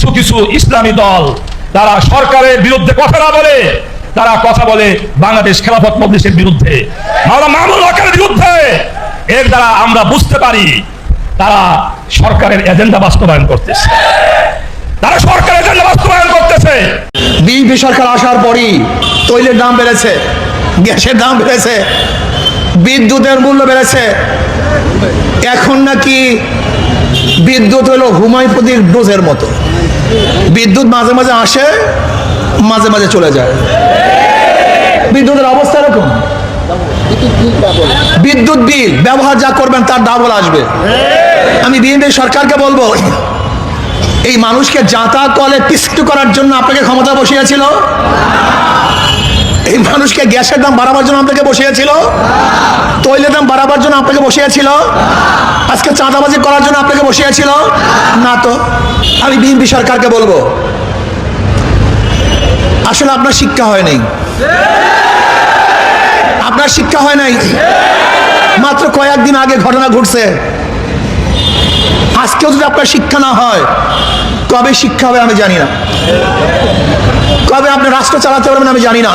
কিছু কিছু ইসলামী দল তারা সরকারের বিরুদ্ধে কথা না বলে, তারা কথা বলে বাংলাদেশ খেলাফত মজলিসের বিরুদ্ধে, মাওলানা মামুনুল হকের বিরুদ্ধে। এর দ্বারা আমরা বুঝতে পারি তারা সরকারের এজেন্ডা বাস্তবায়ন করতেছে, তারা সরকারের এজেন্ডা বাস্তবায়ন করতেছে। বিএনপি সরকার আসার পরই তৈলের দাম বেড়েছে, গ্যাসের দাম বেড়েছে, বিদ্যুতের মূল্য বেড়েছে। এখন নাকি বিদ্যুৎ হলো হুমায়ুনের ডোজের মতো, বিদ্যুৎ মাঝে মাঝে আসে, মাঝে মাঝে চলে যায়। বিদ্যুতের অবস্থা এরকম, বিদ্যুৎ বিল ব্যবহার যা করবেন তার ডাবল আসবে। আমি বিএনপি সরকারকে বলবো, এই মানুষকে জাতা কলে পিষ্ট করার জন্য আপনাকে ক্ষমতা বসিয়েছিল? এই মানুষকে গ্যাসের দাম বাড়াবার জন্য আপনাকে বসিয়েছিল? তৈলের দাম বাড়াবার জন্য আপনাকে বসিয়েছিল? আজকে চাঁদাবাজি করার জন্য আপনাকে বসিয়েছিল? না তো। আমি বিএনপি সরকারকে বলবো, আসলে আপনার শিক্ষা হয় নাই, আপনার শিক্ষা হয় নাই। মাত্র কয়েকদিন আগে ঘটনা ঘটছে, আজকেও যদি আপনার শিক্ষা না হয়, কবে শিক্ষা হবে আমি জানি না, কবে আপনি রাষ্ট্র চালাতে পারবেন আমি জানি না।